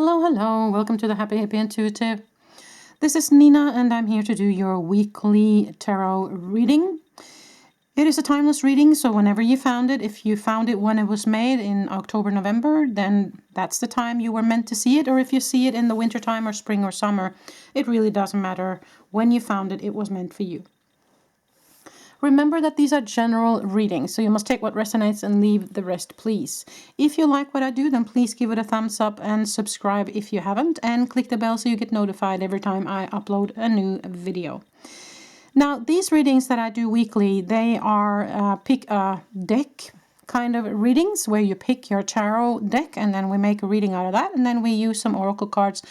Hello, hello. Welcome to the Happy Hippie Intuitive. This is Nina, and I'm here to do your weekly tarot reading. It is a timeless reading, so whenever you found it, if you found it when it was made in October, November, then that's the time you were meant to see it. Or if you see it in the wintertime or spring or summer, it really doesn't matter. When you found it, it was meant for you. Remember that these are general readings, so you must take what resonates and leave the rest, please. If you like what I do, then please give it a thumbs up and subscribe if you haven't, and click the bell so you get notified every time I upload a new video. Now, these readings that I do weekly, they are pick a deck kind of readings where you pick your tarot deck and then we make a reading out of that, and then we use some oracle cards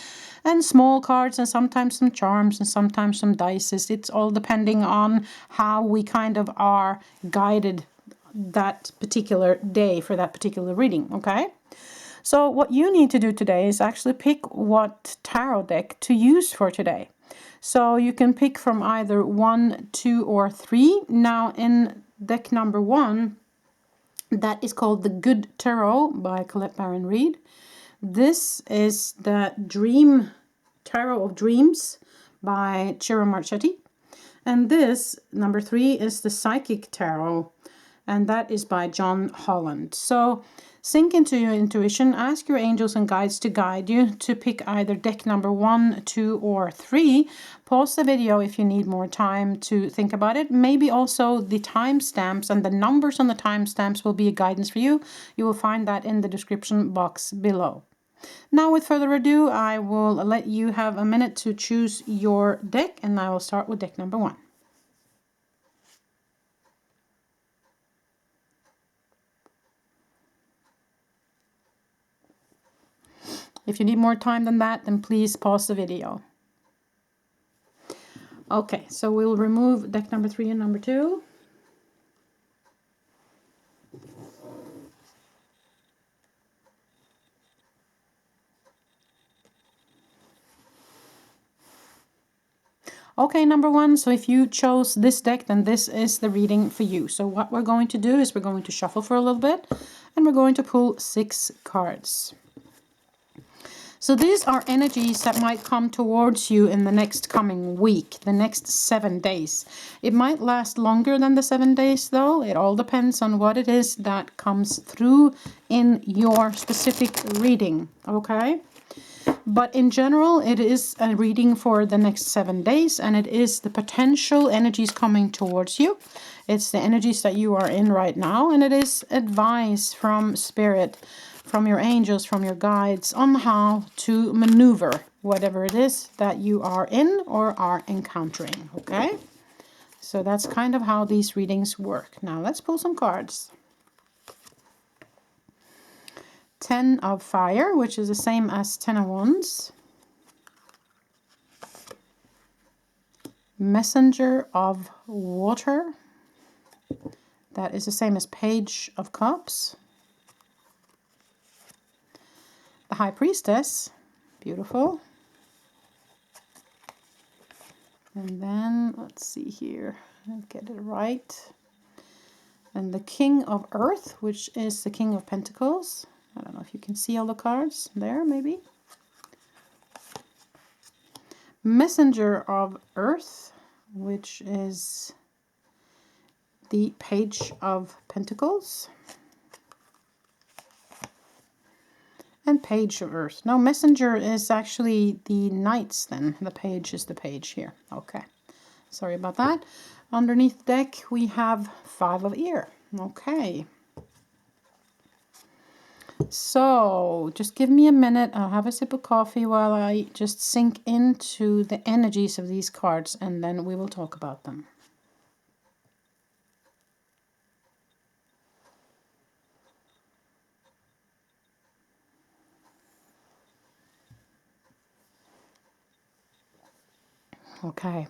and small cards and sometimes some charms and sometimes some dices. It's all depending on how we kind of are guided that particular day for that particular reading, okay? So what you need to do today is actually pick what tarot deck to use for today. So you can pick from either 1, 2, or 3. Now in deck number 1, that is called the Good Tarot by Colette Baron Reid. This is the Dream Tarot of Dreams by Ciro Marchetti. And this, number 3, is the Psychic Tarot, and that is by John Holland. So sink into your intuition, ask your angels and guides to guide you to pick either deck number 1, 2, or 3. Pause the video if you need more time to think about it. Maybe also the timestamps and the numbers on the timestamps will be a guidance for you. You will find that in the description box below. Now, with further ado, I will let you have a minute to choose your deck, and I will start with deck number 1. If you need more time than that, then please pause the video. Okay, so we'll remove deck number 3 and number 2. Okay, number 1, so if you chose this deck, then this is the reading for you. So what we're going to do is we're going to shuffle for a little bit, and we're going to pull 6 cards. So these are energies that might come towards you in the next coming week, the next 7 days. It might last longer than the 7 days, though. It all depends on what it is that comes through in your specific reading, okay? But in general, it is a reading for the next 7 days, and it is the potential energies coming towards you. It's the energies that you are in right now, and it is advice from Spirit, from your angels, from your guides on how to maneuver whatever it is that you are in or are encountering, okay? So that's kind of how these readings work. Now let's pull some cards. 10 of Fire, which is the same as 10 of Wands. Messenger of Water. That is the same as Page of Cups. The High Priestess. Beautiful. And then, let's see here. I'll get it right. And the King of Earth, which is the King of Pentacles. I don't know if you can see all the cards there, maybe. Messenger of Earth, which is the Page of Pentacles. And Page of Earth. No, Messenger is actually the Knights then. The Page is the Page here. Okay. Sorry about that. Underneath the deck, we have 5 of Ear. Okay. So, just give me a minute. I'll have a sip of coffee while I just sink into the energies of these cards, and then we will talk about them. Okay.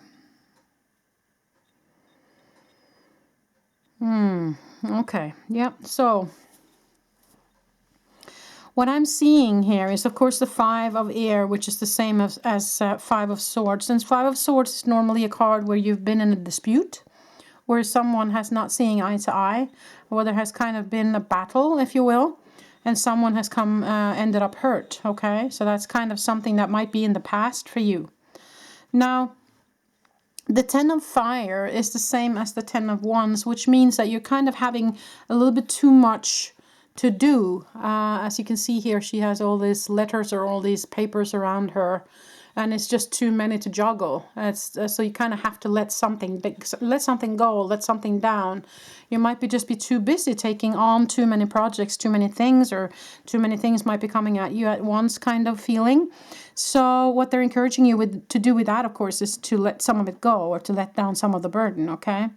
Okay. Yep. So what I'm seeing here is, of course, the 5 of Air, which is the same as 5 of Swords. Since 5 of Swords is normally a card where you've been in a dispute, where someone has not seen eye to eye, or there has kind of been a battle, if you will. and someone has ended up hurt, okay? So that's kind of something that might be in the past for you. Now, the 10 of fire is the same as the 10 of wands, which means that you're kind of having a little bit too much to do. As you can see here, she has all these letters or all these papers around her, and it's just too many to juggle. So you kind of have to let something go, let something down. You might just be too busy taking on too many projects, too many things, or too many things might be coming at you at once kind of feeling. So what they're encouraging you to do with that, of course, is to let some of it go, or to let down some of the burden, okay?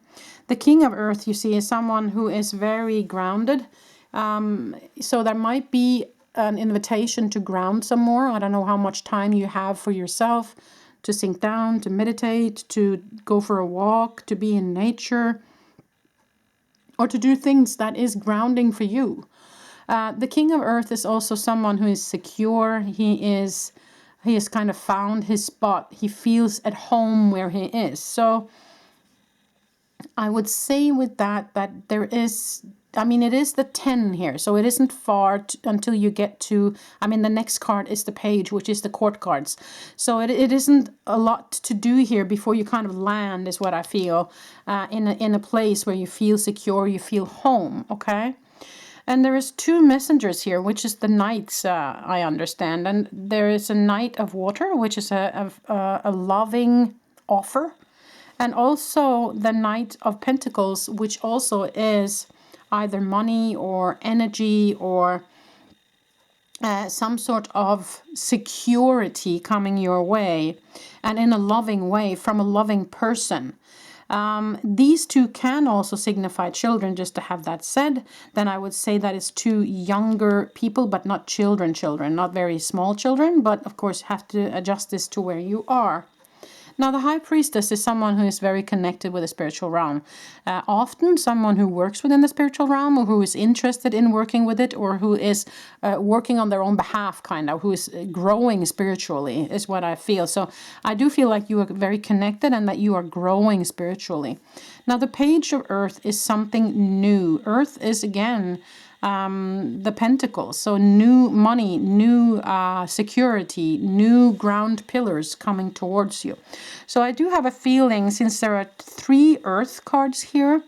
The King of Earth, you see, is someone who is very grounded. So there might be an invitation to ground some more. I don't know how much time you have for yourself to sink down, to meditate, to go for a walk, to be in nature, or to do things that is grounding for you. The King of Earth is also someone who is secure. He has kind of found his spot. He feels at home where he is. So I would say with that there is, I mean, it is the 10 here, so it isn't far until you get to, I mean, the next card is the page, which is the court cards. So it isn't a lot to do here before you kind of land, is what I feel, in a place where you feel secure, you feel home, okay? And there is 2 messengers here, which is the knights, I understand. And there is a knight of water, which is a loving offer. And also the Knight of Pentacles, which also is either money or energy or some sort of security coming your way, and in a loving way from a loving person. These 2 can also signify children, just to have that said. Then I would say that it's 2 younger people, but not children, not very small children, but of course have to adjust this to where you are. Now, the High Priestess is someone who is very connected with the spiritual realm. Often someone who works within the spiritual realm, or who is interested in working with it, or who is working on their own behalf, kind of, who is growing spiritually, is what I feel. So I do feel like you are very connected and that you are growing spiritually. Now, the Page of Earth is something new. Earth is, again, the pentacles, so new money, new security, new ground pillars coming towards you. So I do have a feeling, since there are 3 earth cards here,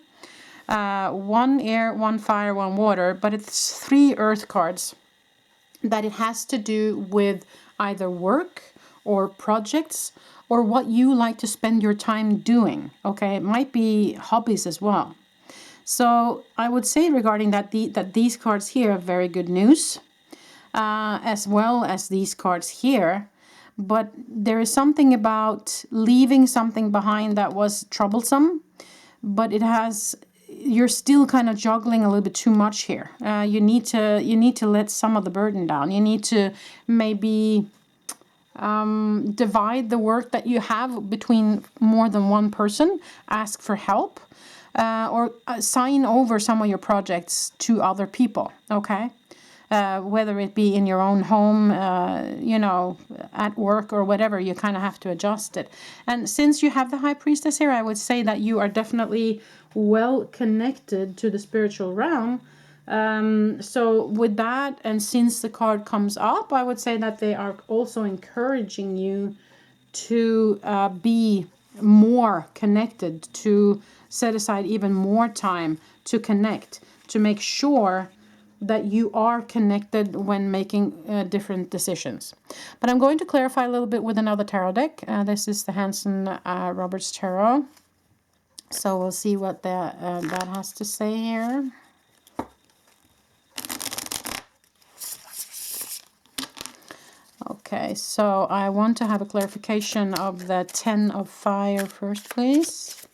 1 air, 1 fire, 1 water, but it's 3 earth cards, that it has to do with either work or projects or what you like to spend your time doing. Okay, it might be hobbies as well. So I would say regarding that, that these cards here are very good news, as well as these cards here. But there is something about leaving something behind that was troublesome, but you're still kind of juggling a little bit too much here. You need to let some of the burden down. You need to maybe divide the work that you have between more than one person, ask for help, or sign over some of your projects to other people, okay? Whether it be in your own home, at work or whatever, you kind of have to adjust it. And since you have the High Priestess here, I would say that you are definitely well connected to the spiritual realm. So with that, and since the card comes up, I would say that they are also encouraging you to be more connected, to set aside even more time to connect, to make sure that you are connected when making different decisions. But I'm going to clarify a little bit with another tarot deck. This is the Hanson Roberts Tarot. So we'll see what that has to say here. Okay, so I want to have a clarification of the 10 of fire first, please.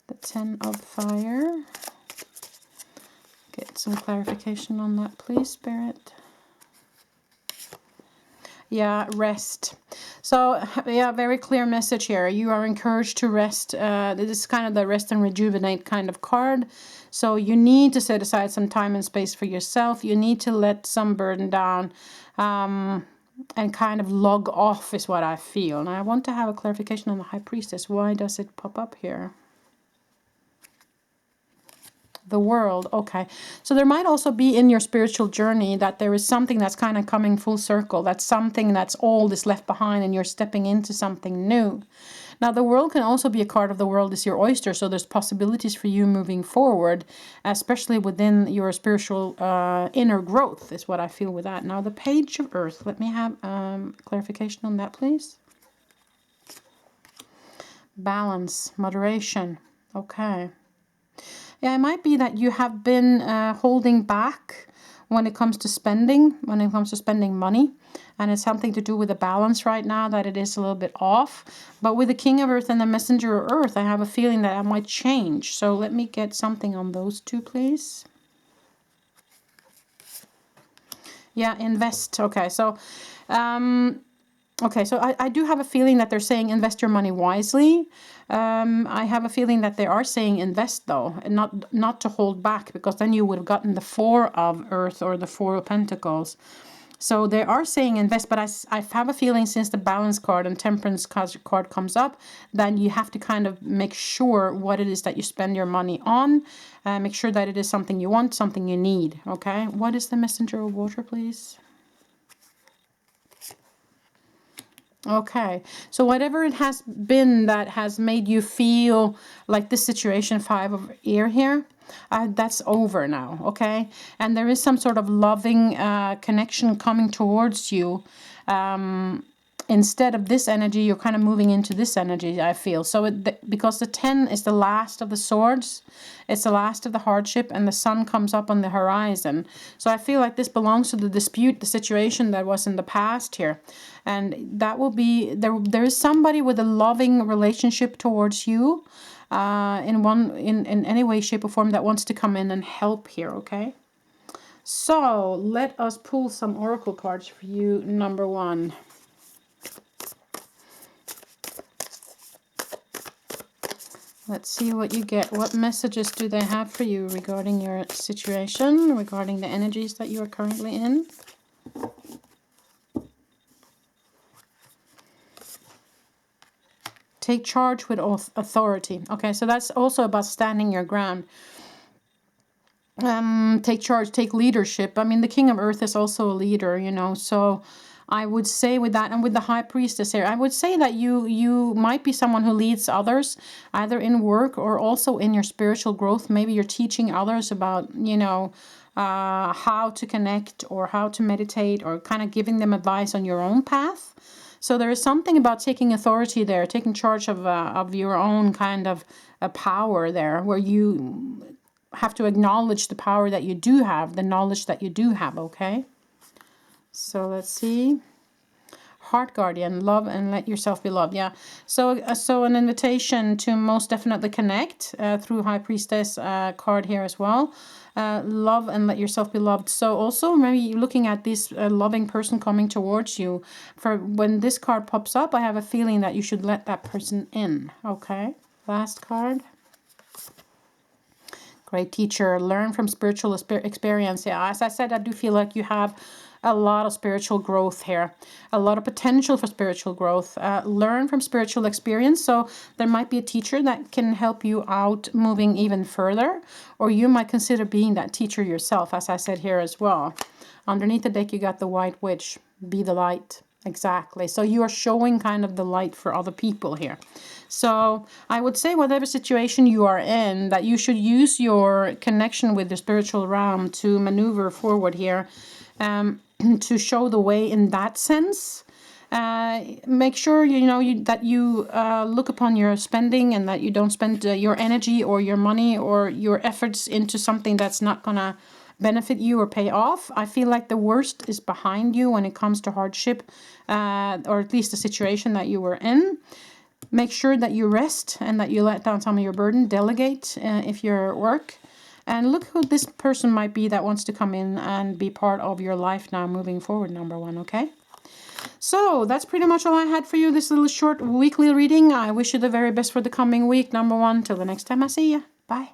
The 10 of fire. Get some clarification on that, please, Spirit. Yeah, rest. So, yeah, very clear message here. You are encouraged to rest. This is kind of the rest and rejuvenate kind of card. So you need to set aside some time and space for yourself. You need to let some burden down. And kind of log off is what I feel. And I want to have a clarification on the High Priestess. Why does it pop up here? the world. Okay, so there might also be in your spiritual journey that there is something that's kind of coming full circle. That's something that's old is left behind and you're stepping into something new. Now, the world can also be a card of the world is your oyster, so there's possibilities for you moving forward, especially within your spiritual inner growth, is what I feel with that. Now, the Page of Earth. Let me have clarification on that, please. Balance, moderation. Okay. Yeah, it might be that you have been holding back when it comes to spending, money. And it's something to do with the balance right now, that it is a little bit off. But with the King of Earth and the Messenger of Earth, I have a feeling that might change. So let me get something on those two, please. Yeah, invest. Okay, so I do have a feeling that they're saying invest your money wisely. I have a feeling that they are saying invest, though, and not to hold back, because then you would have gotten the Four of Earth or the Four of Pentacles. So they are saying invest, but I have a feeling, since the Balance card and Temperance card comes up, that you have to kind of make sure what it is that you spend your money on. Make sure that it is something you want, something you need. Okay, what is the Messenger of Water, please? Okay, so whatever it has been that has made you feel like this situation, Five of Ear here, that's over now, okay? And there is some sort of loving connection coming towards you. Instead of this energy, you're kind of moving into this energy, I feel. So because the 10 is the last of the swords, it's the last of the hardship, and the sun comes up on the horizon. So I feel like this belongs to the dispute, the situation that was in the past here. And that will be, there is somebody with a loving relationship towards you in any way, shape, or form that wants to come in and help here, okay? So let us pull some oracle cards for you, number one. Let's see what you get. What messages do they have for you regarding your situation, regarding the energies that you are currently in? Take charge with authority. Okay, so that's also about standing your ground. Take charge, take leadership. I mean, the King of Earth is also a leader, you know, so I would say with that, and with the High Priestess here, I would say that you might be someone who leads others, either in work or also in your spiritual growth. Maybe you're teaching others about, you know, how to connect or how to meditate, or kind of giving them advice on your own path. So there is something about taking authority there, taking charge of your own kind of power there, where you have to acknowledge the power that you do have, the knowledge that you do have, okay? So let's see. Heart Guardian, love and let yourself be loved. Yeah. So an invitation to most definitely connect through High Priestess card here as well. Love and let yourself be loved. So also maybe looking at this loving person coming towards you. For when this card pops up, I have a feeling that you should let that person in. Okay. Last card. Great teacher. Learn from spiritual experience. Yeah, as I said, I do feel like you have a lot of spiritual growth here, a lot of potential for spiritual growth. Learn from spiritual experience. So there might be a teacher that can help you out moving even further, or you might consider being that teacher yourself, as I said here as well. Underneath the deck, you got the White Witch. Be the light. Exactly. So you are showing kind of the light for other people here. So I would say whatever situation you are in, that you should use your connection with the spiritual realm to maneuver forward here, to show the way in that sense. Make sure that you look upon your spending, and that you don't spend your energy or your money or your efforts into something that's not gonna benefit you or pay off. I feel like the worst is behind you when it comes to hardship, or at least the situation that you were in. Make sure that you rest and that you let down some of your burden. Delegate if you're at work. And look who this person might be that wants to come in and be part of your life now moving forward, number one, okay? So that's pretty much all I had for you, this little short weekly reading. I wish you the very best for the coming week, number one. Till the next time I see you. Bye.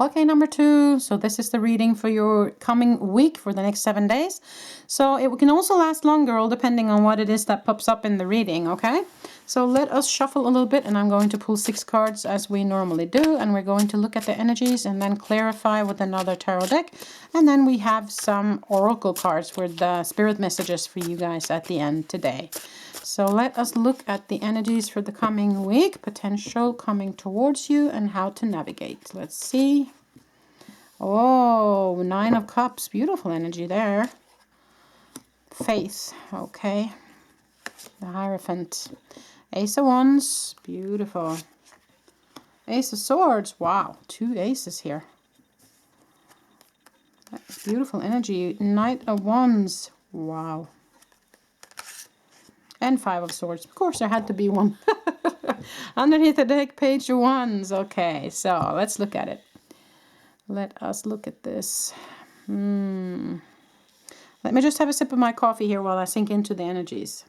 Okay, number 2. So this is the reading for your coming week for the next 7 days. So it can also last longer, all depending on what it is that pops up in the reading, okay? So let us shuffle a little bit, and I'm going to pull 6 cards as we normally do, and we're going to look at the energies and then clarify with another tarot deck. And then we have some oracle cards with the spirit messages for you guys at the end today. So let us look at the energies for the coming week, potential coming towards you, and how to navigate. Let's see. Oh, 9 of Cups, beautiful energy there. Faith, okay. The Hierophant. Ace of Wands, beautiful. Ace of Swords, wow, 2 aces here. Beautiful energy. Knight of Wands, wow. And 5 of Swords. Of course, there had to be one. Underneath the deck, Page of Wands. Okay, so let's look at it. Let us look at this. Let me just have a sip of my coffee here while I sink into the energies.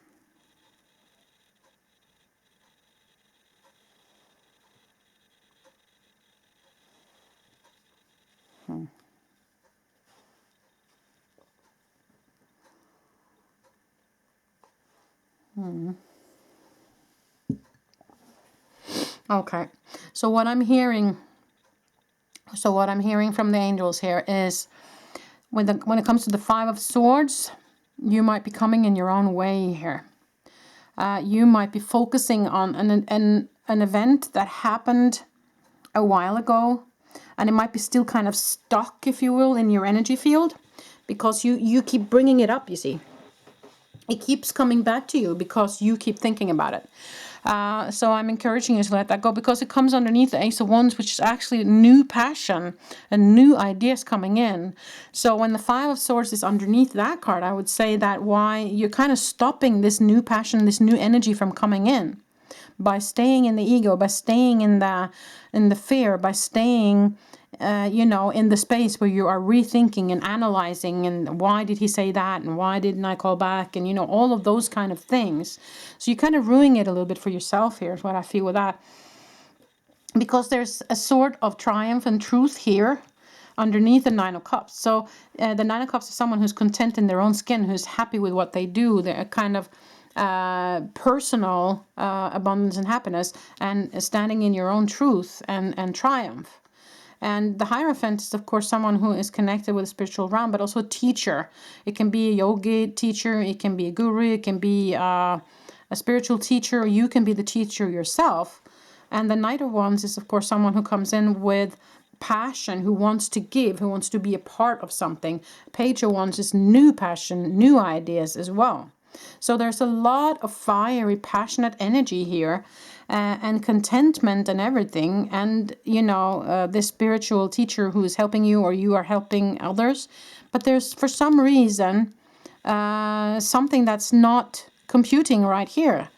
Okay, so what I'm hearing from the angels here is when it comes to the 5 of Swords, you might be coming in your own way here. You might be focusing on an event that happened a while ago, and it might be still kind of stuck, if you will, in your energy field, because you keep bringing it up, you see. It keeps coming back to you because you keep thinking about it. So I'm encouraging you to let that go, because it comes underneath the Ace of Wands, which is actually new passion and new ideas coming in. So when the 5 of Swords is underneath that card, I would say that why you're kind of stopping this new passion, this new energy from coming in, by staying in the ego, by staying in the fear, by staying in the space where you are rethinking and analyzing, and why did he say that, and why didn't I call back, and all of those kind of things. So you're kind of ruining it a little bit for yourself here, is what I feel with that. Because there's a sort of triumph and truth here underneath the 9 of Cups. So the 9 of Cups is someone who's content in their own skin, who's happy with what they do. They're kind of personal abundance and happiness, and standing in your own truth and triumph. And the Hierophant is, of course, someone who is connected with the spiritual realm, but also a teacher. It can be a yogi teacher, it can be a guru, it can be a spiritual teacher, or you can be the teacher yourself. And the Knight of Wands is, of course, someone who comes in with passion, who wants to give, who wants to be a part of something. Page of Wands is new passion, new ideas as well. So there's a lot of fiery, passionate energy here, and contentment and everything. And, this spiritual teacher who is helping you, or you are helping others. But there's, for some reason, something that's not computing right here,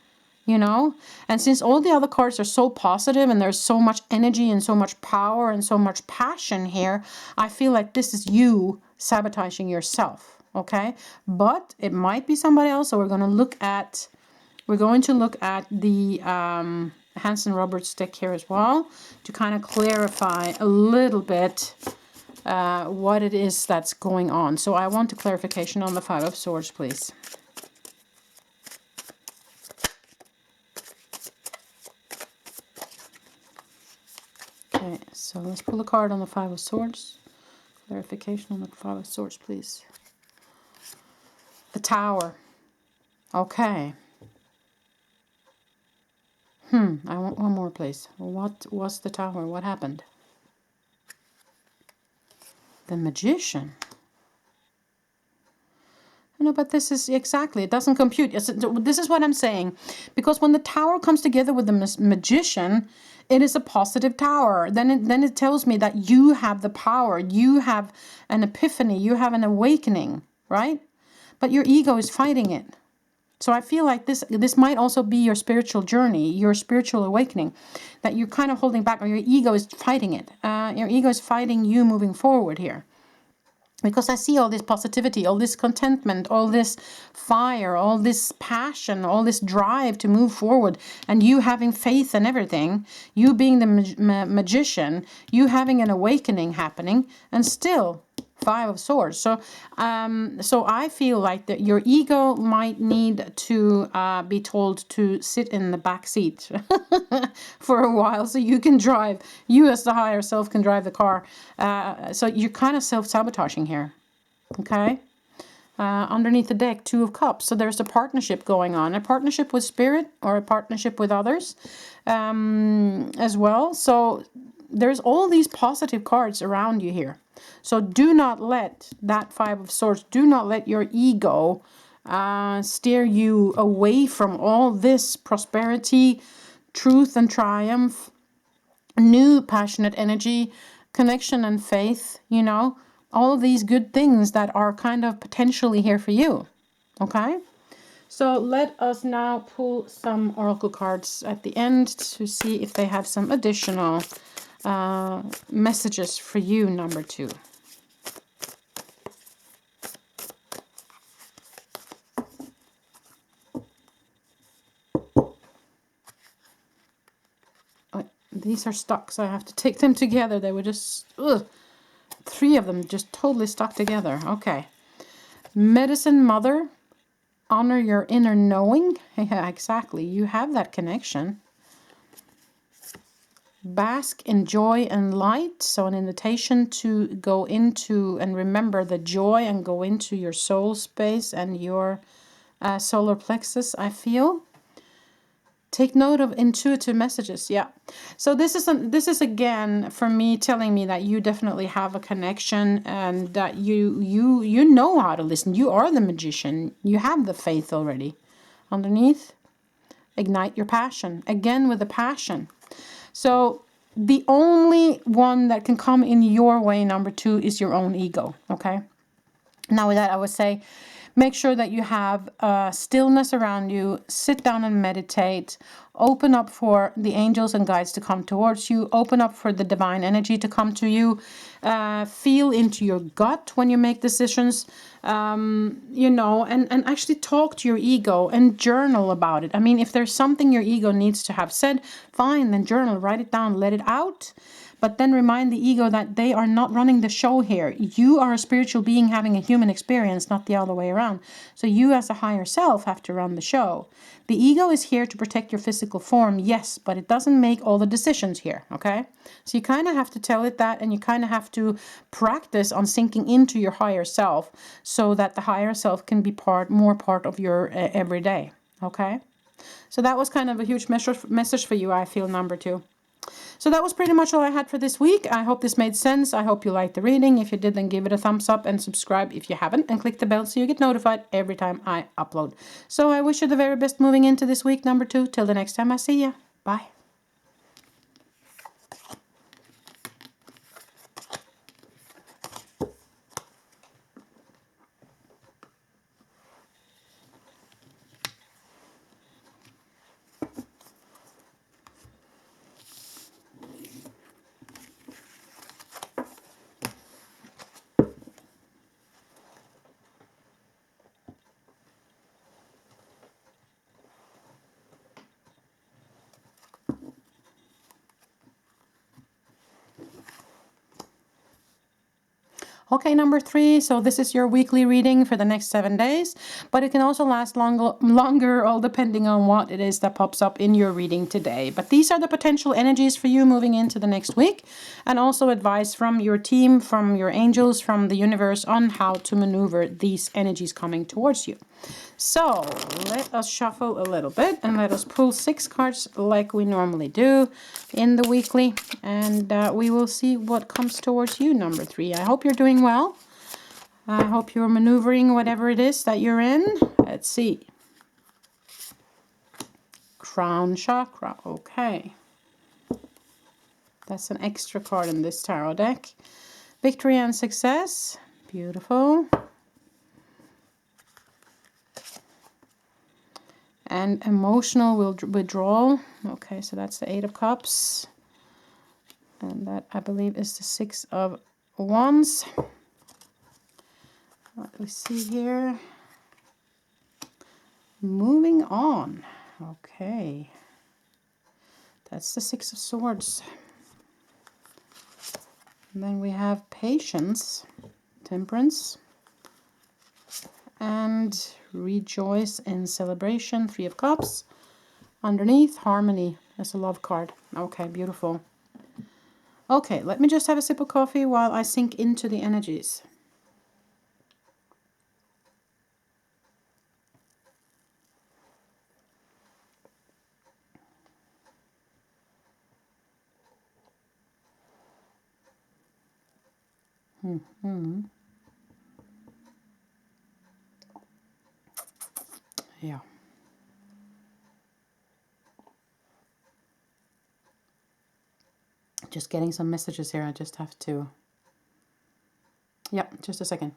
And since all the other cards are so positive, and there's so much energy and so much power and so much passion here, I feel like this is you sabotaging yourself. Okay, but it might be somebody else. So we're going to look at the Hanson Roberts deck here as well, to kind of clarify a little bit what it is that's going on. So I want a clarification on the 5 of Swords, please. Okay, so let's pull a card on the 5 of Swords. Clarification on the 5 of Swords, please. The Tower. Okay. I want one more, please. What was the Tower? What happened? The Magician. No, but this is exactly, it doesn't compute. This is what I'm saying. Because when the Tower comes together with the Magician, it is a positive tower. Then it tells me that you have the power. You have an epiphany. You have an awakening, right? But your ego is fighting it. So I feel like this might also be your spiritual journey, your spiritual awakening, that you're kind of holding back, or your ego is fighting it. Your ego is fighting you moving forward here. Because I see all this positivity, all this contentment, all this fire, all this passion, all this drive to move forward, and you having faith in everything, you being the magician, you having an awakening happening, and still Five of Swords. So I feel like that your ego might need to be told to sit in the back seat for a while so you can drive. You as the higher self can drive the car. So you're kind of self-sabotaging here. Okay. Underneath the deck, Two of Cups. So there's a partnership going on. A partnership with spirit or a partnership with others as well. So there's all these positive cards around you here. So do not let that Five of Swords, do not let your ego steer you away from all this prosperity, truth and triumph, new passionate energy, connection and faith, you know, all of these good things that are kind of potentially here for you. Okay? So let us now pull some oracle cards at the end to see if they have some additional messages for you, number 2. These are stuck, so I have to take them together. They were just, 3 of them just totally stuck together. Okay. Medicine Mother, honor your inner knowing. Yeah, exactly. You have that connection. Bask in joy and light. So an invitation to go into and remember the joy and go into your soul space and your solar plexus, I feel. Take note of intuitive messages. Yeah. So this is again for me telling me that you definitely have a connection and that you know how to listen. You are the magician. You have the faith already. Underneath, ignite your passion. Again with the passion. So the only one that can come in your way, number 2, is your own ego. Okay. Now with that, I would say, make sure that you have stillness around you. Sit down and meditate. Open up for the angels and guides to come towards you. Open up for the divine energy to come to you. Feel into your gut when you make decisions. You know, and actually talk to your ego and journal about it. I mean, if there's something your ego needs to have said, fine, then journal, write it down, let it out. But then remind the ego that they are not running the show here. You are a spiritual being having a human experience, not the other way around. So you as a higher self have to run the show. The ego is here to protect your physical form, yes, but it doesn't make all the decisions here, okay? So you kind of have to tell it that, and you kind of have to practice on sinking into your higher self so that the higher self can be more part of your everyday, okay? So that was kind of a huge message for you, I feel, number 2. So that was pretty much all I had for this week. I hope this made sense. I hope you liked the reading. If you did, then give it a thumbs up and subscribe if you haven't, and click the bell so you get notified every time I upload. So I wish you the very best moving into this week, number 2. Till the next time I see you. Bye. Okay, number 3, so this is your weekly reading for the next 7 days, but it can also last longer, all depending on what it is that pops up in your reading today. But these are the potential energies for you moving into the next week, and also advice from your team, from your angels, from the universe on how to maneuver these energies coming towards you. So let us shuffle a little bit and let us pull 6 cards like we normally do in the weekly, and we will see what comes towards you, number 3. I hope you're doing well. I hope you're maneuvering whatever it is that you're in. Let's see. Crown chakra. Okay. That's an extra card in this tarot deck. Victory and success. Beautiful. And emotional withdrawal. Okay, so that's the 8 of Cups. And that, I believe, is the 6 of Wands. quickly see here. Moving on. Okay. That's the Six of Swords. And then we have Patience, Temperance, and Rejoice in Celebration, Three of Cups. Underneath, Harmony. That's a love card. Okay, beautiful. Okay, let me just have a sip of coffee while I sink into the energies. Yeah. Just getting some messages here. I just have to... Yep, just a second.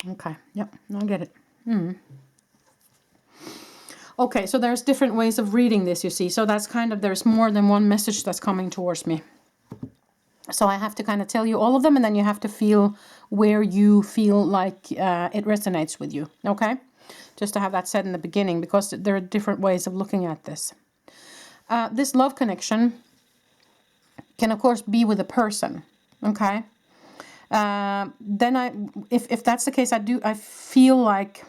Okay, yep, I get it. Okay, so there's different ways of reading this, you see. So that's kind of, there's more than one message that's coming towards me. So I have to kind of tell you all of them, and then you have to feel where you feel like it resonates with you, okay? Just to have that said in the beginning, because there are different ways of looking at this. This love connection can, of course, be with a person, okay? Then if that's the case, I feel like,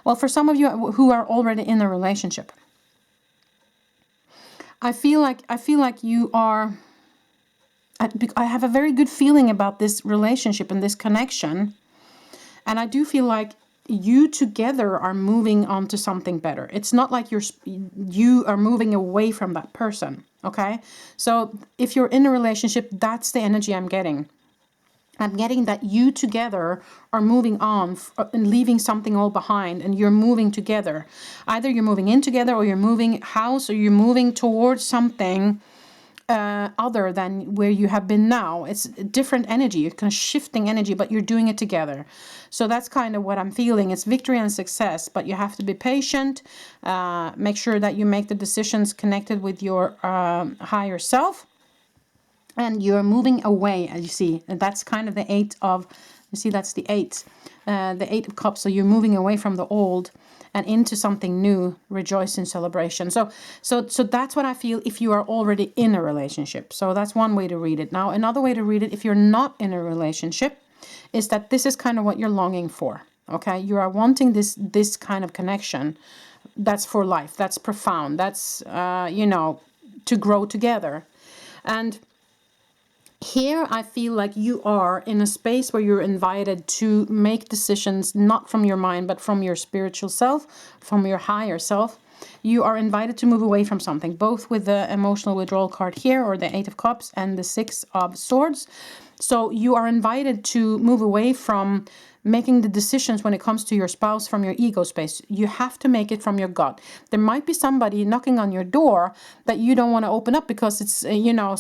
well, for some of you who are already in a relationship, I feel like you are... I have a very good feeling about this relationship and this connection. And I do feel like you together are moving on to something better. It's not like you are moving away from that person, okay? So if you're in a relationship, that's the energy I'm getting. I'm getting that you together are moving on and leaving something all behind, and you're moving together. Either you're moving in together, or you're moving house, or you're moving towards something other than where you have been now. It's a different energy. You're kind of shifting energy, but you're doing it together. So that's kind of what I'm feeling. It's victory and success, but you have to be patient. Make sure that you make the decisions connected with your higher self. And you're moving away, as you see. And that's kind of the Eight of... You see, that's the Eight of Cups. So you're moving away from the old and into something new. Rejoice in celebration. So that's what I feel if you are already in a relationship. So that's one way to read it. Now, another way to read it, if you're not in a relationship, is that this is kind of what you're longing for. Okay, you are wanting this kind of connection. That's for life. That's profound. That's to grow together. And here I feel like you are in a space where you're invited to make decisions not from your mind, but from your spiritual self, from your higher self. You are invited to move away from something, both with the emotional withdrawal card here, or the Eight of Cups, and the Six of Swords. So you are invited to move away from making the decisions when it comes to your spouse from your ego space. You have to make it from your gut. There might be somebody knocking on your door that you don't want to open up because it's,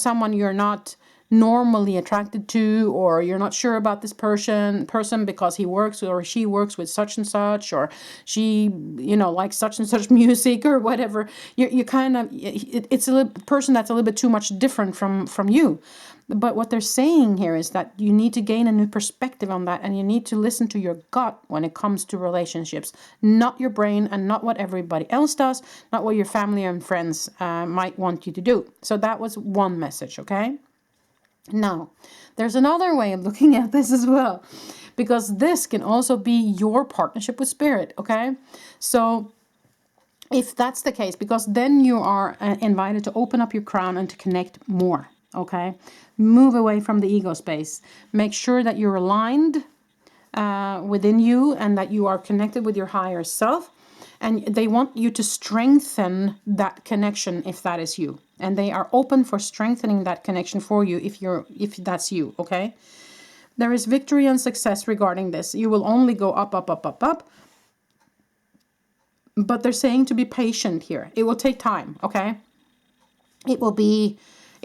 someone you're not normally attracted to, or you're not sure about this person because he works or she works with such and such, or she likes such and such music or whatever. You kind of, it's a person that's a little bit too much different from you. But what they're saying here is that you need to gain a new perspective on that, and you need to listen to your gut when it comes to relationships, not your brain, and not what everybody else does, not what your family and friends might want you to do. So that was one message, okay? Now, there's another way of looking at this as well, because this can also be your partnership with spirit, okay? So if that's the case, because then you are invited to open up your crown and to connect more, okay? Move away from the ego space. Make sure that you're aligned within you, and that you are connected with your higher self. And they want you to strengthen that connection if that is you. And they are open for strengthening that connection for you if that's you, okay? There is victory and success regarding this. You will only go up, up, up, up, up. But they're saying to be patient here. It will take time, okay? It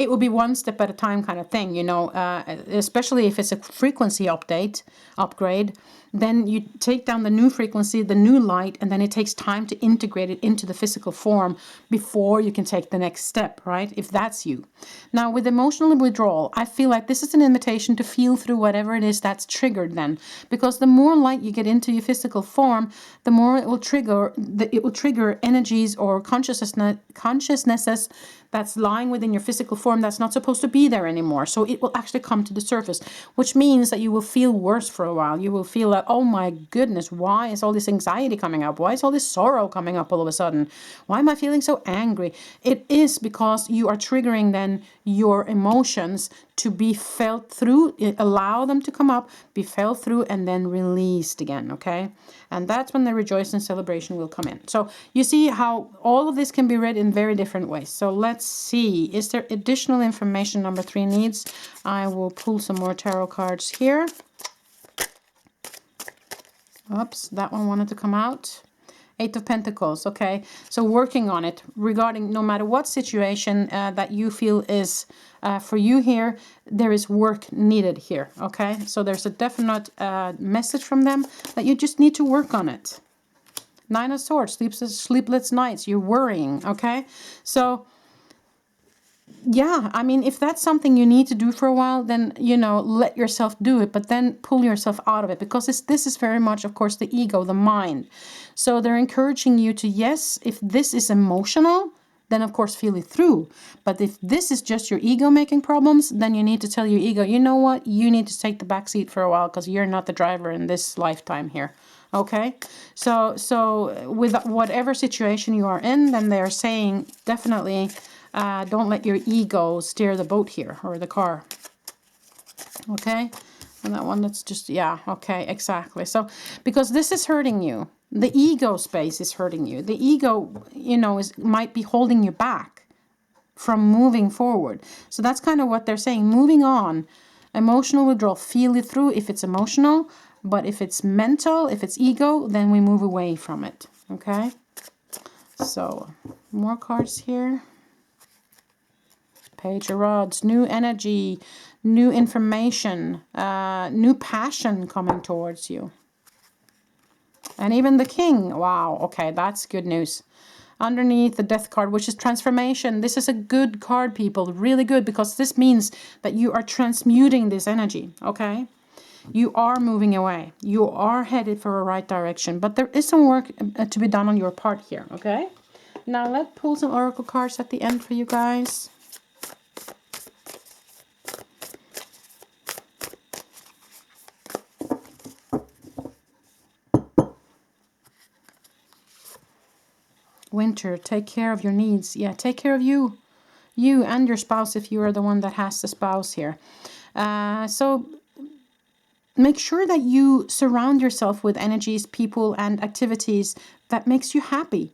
it will be one step at a time kind of thing, you know, especially if it's a frequency upgrade, then you take down the new frequency, the new light, and then it takes time to integrate it into the physical form before you can take the next step, right? If that's you. Now, with emotional withdrawal, I feel like this is an invitation to feel through whatever it is that's triggered then, because the more light you get into your physical form, the more it will trigger energies or consciousnesses that's lying within your physical form that's not supposed to be there anymore. So it will actually come to the surface, which means that you will feel worse for a while. You will feel like, oh my goodness, why is all this anxiety coming up? Why is all this sorrow coming up all of a sudden? Why am I feeling so angry? It is because you are triggering then your emotions to be felt through, allow them to come up, be felt through, and then released again, okay? And that's when the rejoicing celebration will come in. So you see how all of this can be read in very different ways. So let's see, is there additional information number 3 needs? I will pull some more tarot cards here. Oops, that one wanted to come out. 8 of Pentacles, okay? So working on it regarding no matter what situation that you feel is for you here, there is work needed here, okay? So there's a definite message from them that you just need to work on it. 9 of Swords, sleepless nights, you're worrying, okay? So yeah, I mean, if that's something you need to do for a while, then, you know, let yourself do it, but then pull yourself out of it, because this is very much, of course, the ego, the mind. So they're encouraging you to, yes, if this is emotional, then of course feel it through. But if this is just your ego making problems, then you need to tell your ego, you know what, you need to take the back seat for a while, because you're not the driver in this lifetime here. Okay, so with whatever situation you are in, then they're saying definitely don't let your ego steer the boat here, or the car. Okay, and that one, that's just, yeah, okay, exactly. So because this is hurting you, the ego space is hurting you. The ego, you know, might be holding you back from moving forward. So that's kind of what they're saying. Moving on, emotional withdrawal, feel it through if it's emotional, but if it's mental, if it's ego, then we move away from it. Okay, so more cards here. Page of Rods, new energy, new information, new passion coming towards you. And even the King, wow, okay, that's good news. Underneath the Death card, which is transformation. This is a good card, people, really good, because this means that you are transmuting this energy, okay? You are moving away. You are headed for a right direction, but there is some work to be done on your part here, okay? Now let's pull some oracle cards at the end for you guys. Winter, take care of your needs. Yeah, take care of you. You and your spouse if you are the one that has the spouse here. So make sure that you surround yourself with energies, people, and activities that makes you happy,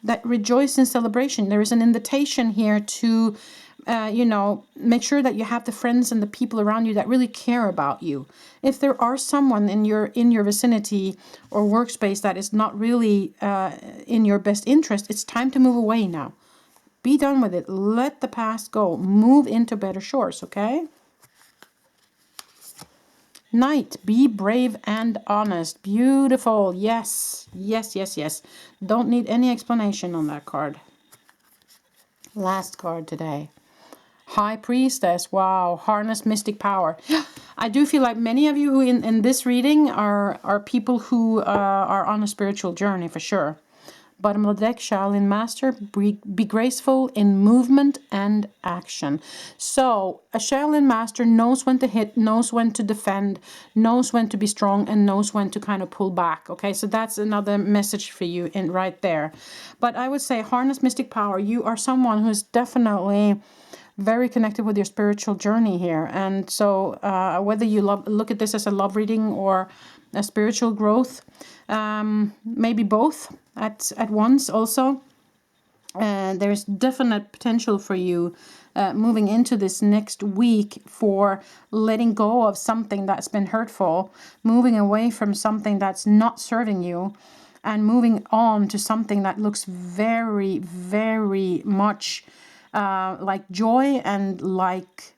that rejoice in celebration. There is an invitation here to, you know, make sure that you have the friends and the people around you that really care about you. If there are someone in your vicinity or workspace that is not really in your best interest, it's time to move away now. Be done with it. Let the past go. Move into better shores, okay? Knight, be brave and honest. Beautiful. Yes, yes, yes, yes. Don't need any explanation on that card. Last card today. High Priestess. Wow. Harness mystic power. I do feel like many of you who in this reading are people who are on a spiritual journey for sure. Bottom of the deck, Shaolin Master, be graceful in movement and action. So a Shaolin Master knows when to hit, knows when to defend, knows when to be strong, and knows when to kind of pull back. Okay, so that's another message for you in right there. But I would say harness mystic power. You are someone who's definitely very connected with your spiritual journey here. And so whether you look at this as a love reading or a spiritual growth, maybe both at once also, there's definite potential for you moving into this next week for letting go of something that's been hurtful, moving away from something that's not serving you, and moving on to something that looks very, very much like joy and like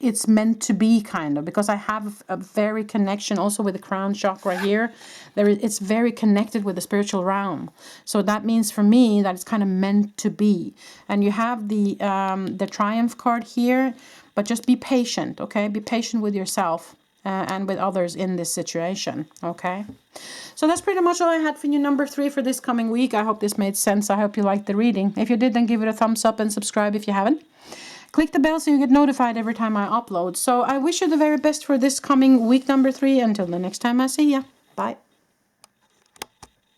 it's meant to be, kind of, because I have a very connection also with the crown chakra here. It's very connected with the spiritual realm. So that means for me that it's kind of meant to be. And you have the Triumph card here, but just be patient, okay? Be patient with yourself and with others in this situation, okay? So that's pretty much all I had for you, number 3, for this coming week. I hope this made sense. I hope you liked the reading. If you did, then give it a thumbs up and subscribe if you haven't. Click the bell so you get notified every time I upload. So I wish you the very best for this coming week, number 3. Until the next time I see ya. Bye.